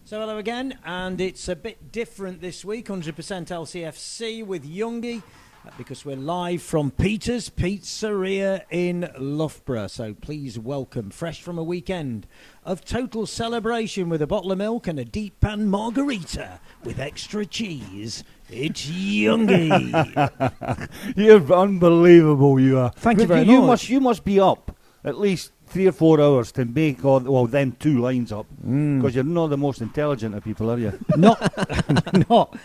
So hello again, and it's a bit different this week, 100% LCFC with Youngie, because we're live from Peters Pizzeria in Loughborough. So please welcome, fresh from a weekend of total celebration with a bottle of milk and a deep pan margarita with extra cheese, it's Youngie. You're unbelievable, you are. Thank you very much. You must be up at least 3 or 4 hours to make them 2 lines up, because you're not the most intelligent of people, are you? Not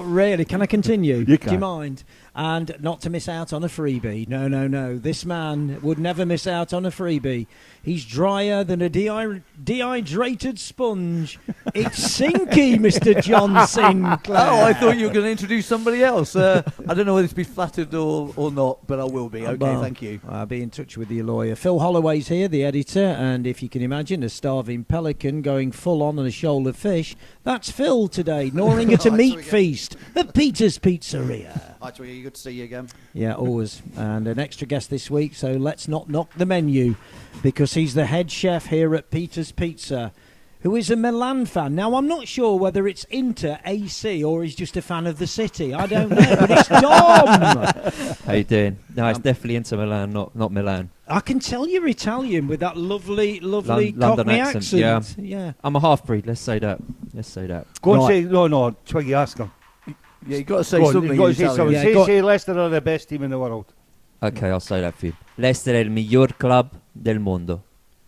really. Can I continue? You can. Do you mind? And not to miss out on a freebie. No. This man would never miss out on a freebie. He's drier than a dehydrated sponge. It's Sinky, Mr. John Sinclair. Oh, I thought you were going to introduce somebody else. I don't know whether to be flattered or not, but I will be. Okay, well, thank you. I'll be in touch with your lawyer. Phil Holloway's here, the editor, and if you can imagine a starving pelican going full on a shoal of fish, that's Phil today, gnawing at a meat feast at Peters Pizzeria. Hi, Twiggy. Good to see you again. Yeah, always. And an extra guest this week, so let's not knock the menu, because he's the head chef here at Peters Pizza, who is a Milan fan. Now, I'm not sure whether it's Inter AC or he's just a fan of the city. I don't know, but it's Dom! How you doing? No, it's definitely Inter Milan, not Milan. I can tell you're Italian with that lovely London Cockney accent. Yeah. I'm a half-breed, let's say that. Go and say, no, Twiggy, ask him. Yeah, you've got to say Go on, something. you've got to say something. Yeah, say Leicester are the best team in the world. Okay, I'll say that for you. Leicester es el mejor club del mundo.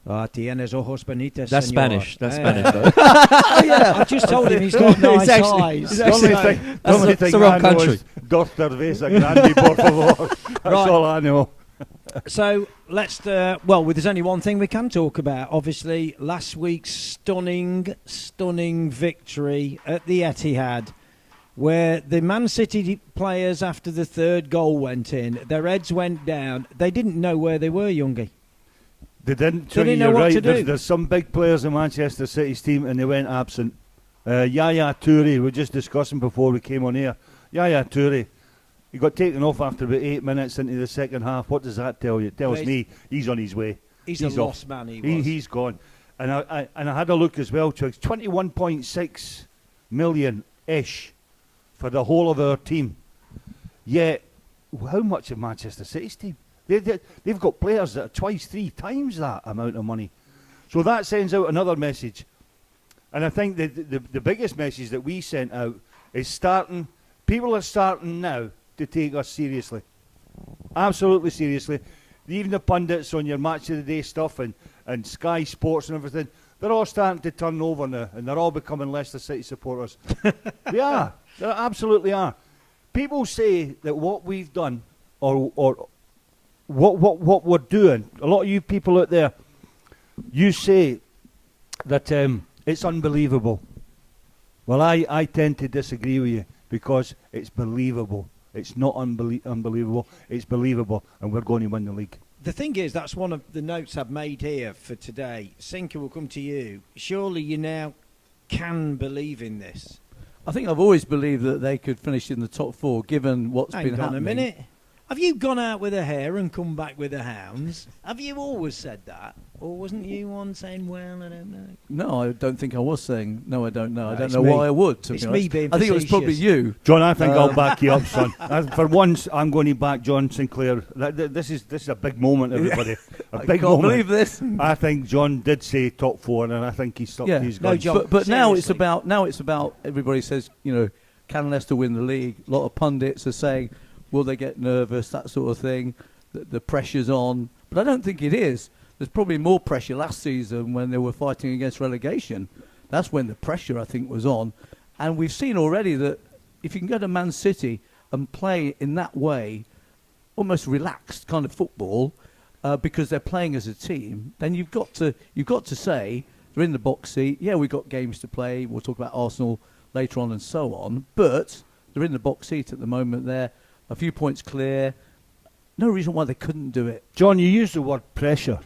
Tienes ojos bonitos, That's señor. Spanish. That's Spanish, though. Oh, yeah. I just told him he's got nice eyes. The only thing the wrong I know country. is Dos cerveza grande, por favor. That's Right. all I know. So let's, there's only one thing we can talk about. Obviously, last week's stunning victory at the Etihad, where the Man City players, after the third goal went in, their heads went down. They didn't know where they were, Youngie. They didn't. They didn't know you're what right. to do. There's some big players in Manchester City's team, and they went absent. Yaya Toure, we were just discussing before we came on here. Yaya Toure, he got taken off after about 8 minutes into the second half. What does that tell you? It tells me he's on his way. He's a lost man, He's gone. And I had a look as well, Twigs. 21.6 million-ish for the whole of our team. Yet, how much of Manchester City's team? They've got players that are twice, 3 times that amount of money. So that sends out another message. And I think the biggest message that we sent out is people are starting now to take us seriously. Absolutely seriously. Even the pundits on your Match of the Day stuff and Sky Sports and everything, they're all starting to turn over now, and they're all becoming Leicester City supporters. They are. They absolutely are. People say that what we've done, or what we're doing, a lot of you people out there, you say that it's unbelievable. Well, I tend to disagree with you, because it's believable. It's not unbelievable. It's believable, and we're going to win the league. The thing is, that's one of the notes I've made here for today. Sinker will come to you. Surely you now can believe in this. I think I've always believed that they could finish in the top 4, given what's been happening. Hang on a minute. Have you gone out with a hare and come back with the hounds? Have you always said that? Or wasn't you one saying, well, I don't know? No, I don't think I was saying, no, I don't know. I don't It's know me. why I would, to It's be me honest. being I think it was probably facetious. you. John, I think I'll back you up, son. For once, I'm going to back John Sinclair. This is a big moment, everybody. I Big can't moment. believe this. I think John did say top 4, and I think he's stuck to his No, guns. John. But now it's Seriously. about everybody says, can Leicester win the league? A lot of pundits are saying, will they get nervous, that sort of thing. The pressure's on. But I don't think it is. There's probably more pressure last season when they were fighting against relegation. That's when the pressure, I think, was on. And we've seen already that if you can go to Man City and play in that way, almost relaxed kind of football, because they're playing as a team, then you've got to say they're in the box seat. Yeah, we've got games to play. We'll talk about Arsenal later on and so on. But they're in the box seat at the moment. They're a few points clear. No reason why they couldn't do it. John, you used the word pressure.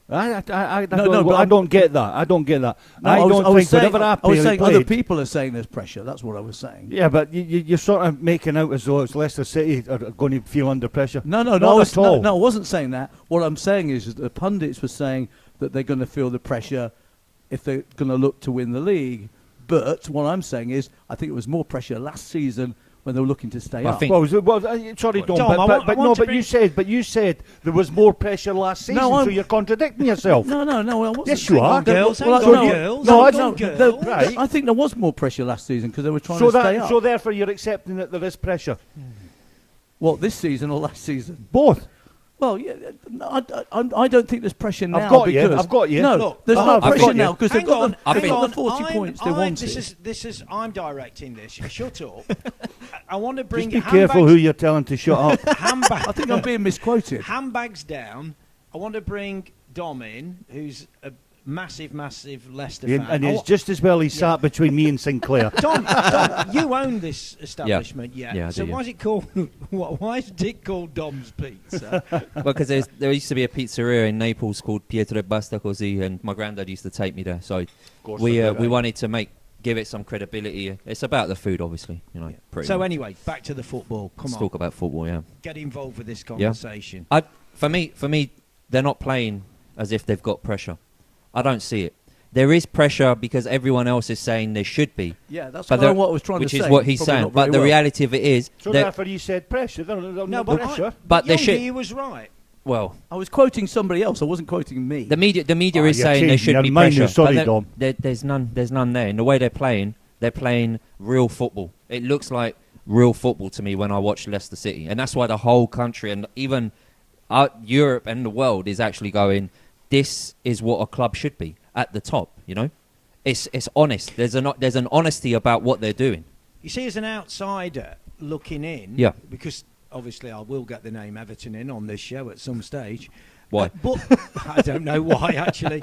I but don't get that. I don't get that. No, I was saying other people are saying there's pressure. That's what I was saying. Yeah, but you're sort of making out as though it's Leicester City are going to feel under pressure. No, Not at all. No, I wasn't saying that. What I'm saying is that the pundits were saying that they're going to feel the pressure if they're going to look to win the league. But what I'm saying is, I think it was more pressure last season when they were looking to stay Well, I up. think- Sorry, Dom, Dom, I want to but bring- you said there was more pressure last season, No, so you're contradicting yourself. No, I wasn't. Yes, you are. Girls, Well, hang on, no, girls. no, I hang on, don't- girls. Right. I think there was more pressure last season because they were trying So to stay up. so therefore you're accepting that there is pressure. What, this season or last season? Both. Well, yeah, I don't think there's pressure now. I've got you, because I've got you. No, Look, there's I've no got pressure you. now because they've Hang got, on, the, they've hang got on. the 40 points they wanted. This is. I'm directing this. Shut up. I want to bring. Just be careful who handbags- you're telling to shut up. I think I'm being misquoted. handbags down. I want to bring Dom in, who's a massive Leicester fan. And it's just as well he sat between me and Sinclair. Dom, you own this establishment, Yeah, I so do, yeah. why is it called? Why is it called Dom's Pizza? Well, because there used to be a pizzeria in Naples called Pietro Basta Così, and my granddad used to take me there. So we wanted to give it some credibility. It's about the food, obviously. Pretty So much. anyway, back to the football. Come Let's on, talk about football. Yeah. get involved with this conversation. For me, they're not playing as if they've got pressure. I don't see it. There is pressure because everyone else is saying there should be. Yeah, that's But kind of what I was trying to say. which is what he's Probably saying. not But very the well. reality of it is, So that, therefore you said pressure. No, No, but pressure. but they Youngie, should. he was right. well, I was quoting somebody else. I wasn't quoting me. the media Oh, is you're saying there changing should your be mind, pressure. sorry, but Dom. there's none there. In the way they're playing real football. It looks like real football to me when I watch Leicester City, and that's why the whole country and even Europe and the world is actually going. This is what a club should be at the top. It's honest. There's an honesty about what they're doing. You see, as an outsider looking in, Yeah. because obviously I will get the name Everton in on this show at some stage. Why? But I don't know why, actually.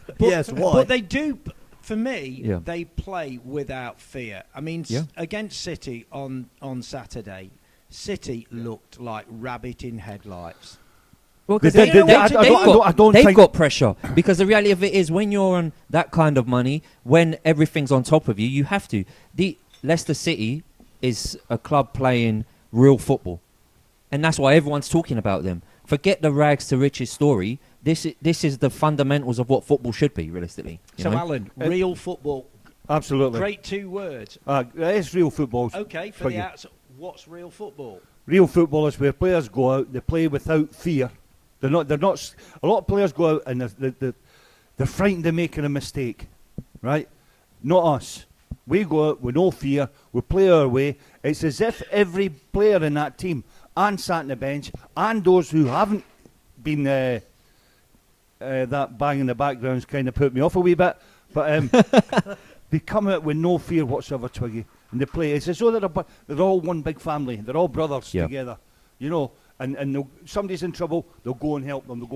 But, Yes, why? But they do, for me, Yeah. they play without fear. I mean, Yeah. against City on Saturday, City looked like rabbit in headlights. Well, They- because they- I don't they've think- got pressure. Because the reality of it is, when you're on that kind of money, when everything's on top of you, you have to. The Leicester City is a club playing real football, and that's why everyone's talking about them. Forget the rags to riches story. This is the fundamentals of what football should be, realistically. So, Alan, real football, Absolutely. great 2 words. It is real football. Okay, for Twiggy. the outside, what's real football? Real football is where players go out, they play without fear. They're not. A lot of players go out and they're frightened of making a mistake, right? Not us. We go out with no fear. We play our way. It's as if every player in that team and sat on the bench and those who haven't been that bang in the background's kind of put me off a wee bit, but they come out with no fear whatsoever, Twiggy, and they play. It's as though they're all one big family. They're all brothers Yeah. together, And somebody's in trouble, they'll go and help them.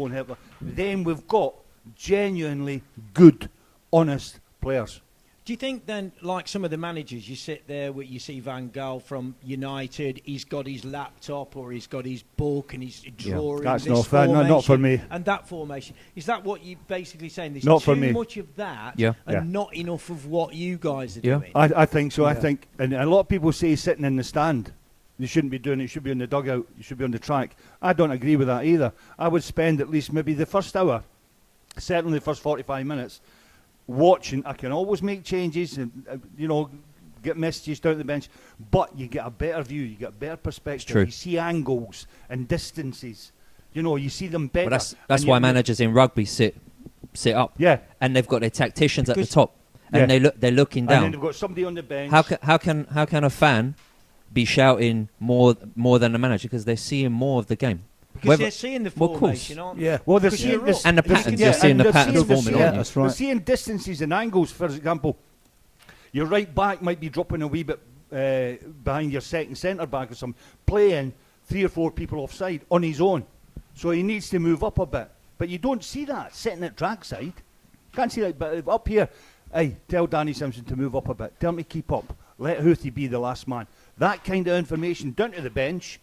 Then we've got genuinely good, honest players. Do you think then, like some of the managers, you sit there, you see Van Gaal from United, he's got his laptop or he's got his book and he's drawing That's this not fair. No, not for me. and that formation. Is that what you're basically saying? There's Not too for me. much of that Yeah. and Yeah. not enough of what you guys are Yeah. doing. I think so. I Yeah. think, and a lot of people say sitting in the stand. You shouldn't be doing it. You should be in the dugout. You should be on the track. I don't agree with that either. I would spend at least maybe the first hour, certainly the first 45 minutes, watching. I can always make changes and, get messages down the bench, but you get a better view. You get a better perspective. true. You see angles and distances. You see them better. Well, that's And why you- managers in rugby sit up, Yeah. and they've got their tacticians at the Because- top, and Yeah. they're looking And then down. they've got somebody on the bench. How can a fan be shouting more than the manager because they're seeing more of the game? Because Whether- they're seeing the Well, of course. formation, aren't they? Yeah. Well, they're Because seeing you're this, up. And the Because patterns, you you're can- seeing the they're patterns seeing forming the- on Yeah, you. that's They're right. seeing distances and angles. For example, your right back might be dropping a wee bit behind your second centre back or something, playing 3 or 4 people offside on his own. So he needs to move up a bit. But you don't see that sitting at trackside. Can't see that. But up here, hey, tell Danny Simpson to move up a bit. Tell him to keep up. Let Houthie be the last man. That kind of information down to the bench.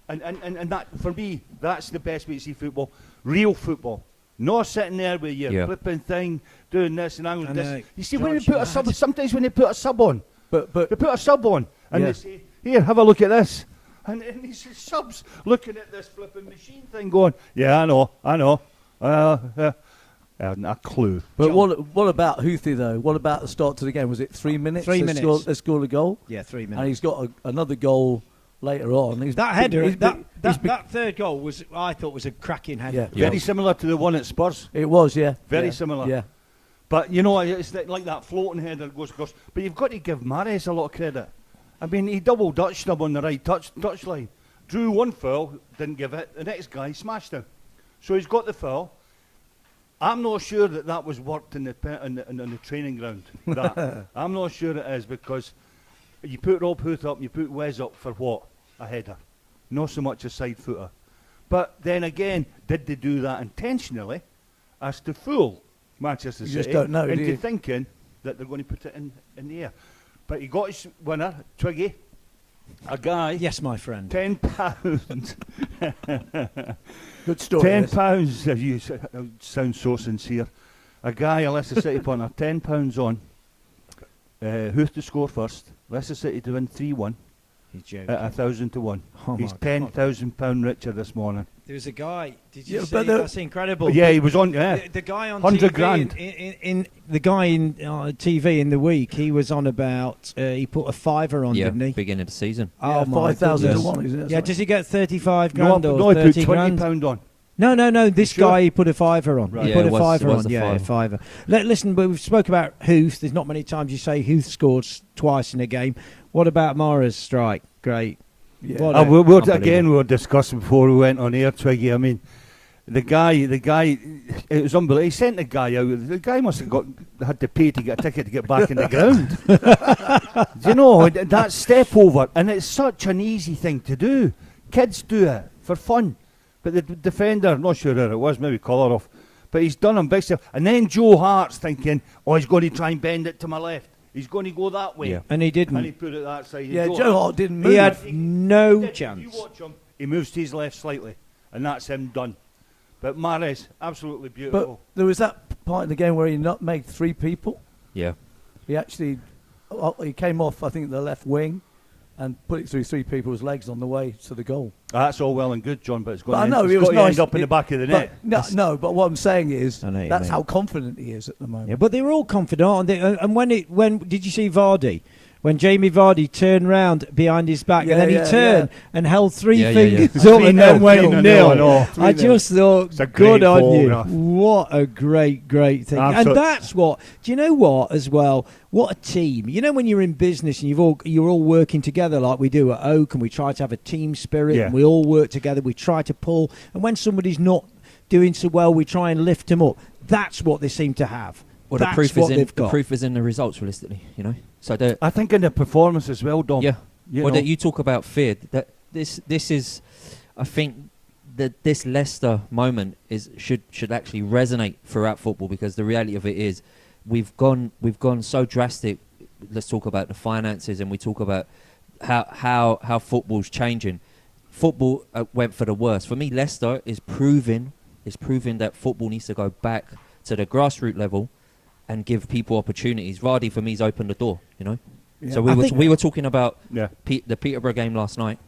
And that, for me, that's the best way to see football. Real football. Not sitting there with your Yeah. flipping thing, doing this and angles I this. know. You see, when they Drives you put a sub, mad. sometimes when they put a sub on, But they put a sub on, and Yeah. they say, here, have a look at this. And these subs looking at this flipping machine thing going, yeah, I know. A clue. But what about Houthi though? What about the start to the game? Was it 3 minutes? 3 minutes. They scored a goal. Yeah, 3 minutes. And he's got another goal later on. That header, that third goal I thought was a cracking header. Yeah. Very similar to the one at Spurs. It was, yeah. Very Yeah. similar. Yeah. But you know, it's like that floating header goes across. But you've got to give Mahrez a lot of credit. I mean, he double dutched him on the right touchline. Drew one foul, didn't give it. The next guy smashed him. So he's got the foul. I'm not sure that was worked in the training ground. That I'm not sure it is, because you put Rob Huth up and you put Wes up for what? A header. Not so much a side footer. But then again, did they do that intentionally as to fool Manchester You City just don't know, do into you? thinking that they're going to put it in the air? But he got his winner, Twiggy, a guy. Yes, my friend. £10. Good story. £10. You sound so sincere. A guy, a Leicester City punter, £10 on. Who's to score first? Leicester City to win 3-1 He's joking. at 1,000 to 1. Oh He's my £10,000 richer this morning. There was a guy. Did you Yeah, see? but That's incredible. Yeah, he was on. Yeah, The guy on 100 TV grand. in the guy in TV in the week, he was on about. He put a fiver on, Yeah, didn't he? beginning of the season. Yeah, Oh my 5,000 to goodness. 1, isn't it? Yeah, does he get 35 no, grand or no, he put 30 grand? £20 on. No. This Sure? guy, he put a fiver on. Right. He Yeah, put it a was- fiver it was on. a Yeah, fiver. fiver. Listen, we've spoke about Huth. There's not many times you say Huth scored twice in a game. What about Mara's strike? Great. Yeah. What a- We Unbelievable. were discussing before we went on air, Twiggy. I mean, the guy, it was unbelievable. He sent the guy out. The guy must have had to pay to get a ticket to get back in the ground. Do you know, that step over, and it's such an easy thing to do. Kids do it for fun. But the defender, not sure who it was, maybe Kolarov, but he's done him big stuff. And then Joe Hart's thinking, he's going to try and bend it to my left. He's going to go that way. Yeah. And he didn't. And he put it that side. Yeah, Joe Hart didn't move. He had He no did. chance. You watch him, he moves to his left slightly, and that's him done. But Mahrez, absolutely But beautiful. there was that part in the game where he nutmegged 3 people. Yeah. He actually he came off, I think, the left wing and put it through 3 people's legs on the way to the goal. That's all well and good, John, but it's But going I know to it was nice. end up in the back of the net. But but what I'm saying is I know what you that's mean. how confident he is at the moment. Yeah, but they were all confident, aren't they? And when did you see Vardy? When Jamie Vardy turned round behind his back, Yeah, and then yeah, he turned yeah. and held 3 Yeah, yeah, fingers yeah. up and then went 3-0, nil. no. I 3-0. just thought, It's a good great on you. photograph. What a great thing. And that's what, do you know what, as well, what a team. You know, when you're in business and you're all working together like we do at Oak, and we try to have a team spirit, Yeah. and we all work together, we try to pull, and when somebody's not doing so well, we try and lift them up. That's what they seem to have. Well, That's the proof what is they've in got. the proof is in the results, realistically. You know, so I think in the performance as well, Dom. yeah. You Well, know. that you talk about fear. That this is, I think that this Leicester moment should actually resonate throughout football, because the reality of it is we've gone so drastic. Let's talk about the finances, and we talk about how football's changing. Football went for the worst. For me, Leicester is proving that football needs to go back to the grassroots level and give people opportunities. Vardy, for me, has opened the door. You know. Yeah. So I think- we were talking about Yeah. the Peterborough game last night,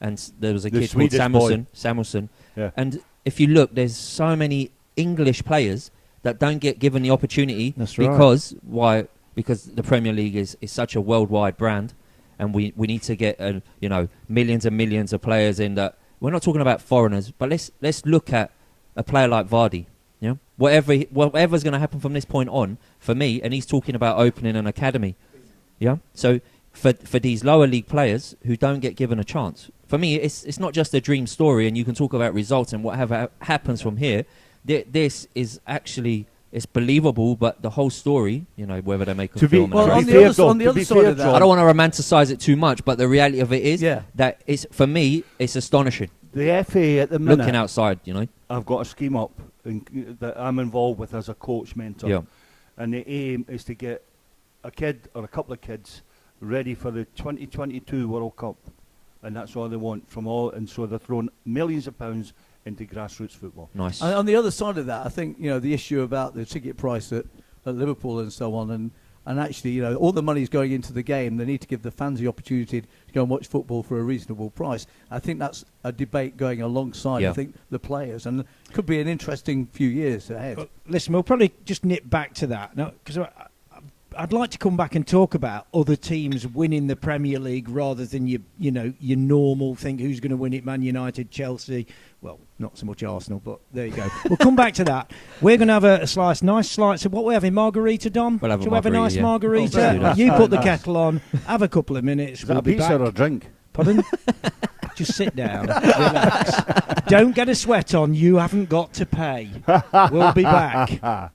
and there was a The kid called Swedish Samuelson. Yeah. And if you look, there's so many English players that don't get given the opportunity. That's right. Because why? Because the Premier League is such a worldwide brand, and we need to get millions and millions of players in that. We're not talking about foreigners, but let's look at a player like Vardy. You know, whatever's going to happen from this point on for me, and he's talking about opening an academy. Yeah. So for these lower league players who don't get given a chance, for me, it's not just a dream story, and you can talk about results and whatever happens from here. This is actually, it's believable, but the whole story, whether they make a To be- film. Well, To on be the fair, other, Dom, on the to other be side fair, of John, that, I don't want to romanticize it too much, but the reality of it is Yeah. that it's, for me, it's astonishing. The FA at the minute, Looking outside, I've got a scheme up that I'm involved with as a coach mentor. Yeah. And the aim is to get a kid or a couple of kids ready for the 2022 World Cup. And that's all they want from all. And so they're throwing millions of pounds into grassroots football. Nice. And on the other side of that, I think the issue about the ticket price at Liverpool and so on, and And actually, you know, all the money's going into the game. They need to give the fans the opportunity to go and watch football for a reasonable price. I think that's a debate going alongside, I think, the players. And it could be an interesting few years ahead. Well, listen, we'll probably just nip back to that. No, because I'd like to come back and talk about other teams winning the Premier League rather than your normal thing, who's going to win it, Man United, Chelsea. Well, not so much Arsenal, but there you go. We'll come back to that. We're going to have a nice slice of what we're having, margarita, Dom? We'll have Shall we have a nice margarita? Oh, you put the kettle on, have a couple of minutes. Is We'll that a be pizza back. or a drink? Pardon? Just sit down, relax. Don't get a sweat on, you haven't got to pay. We'll be back.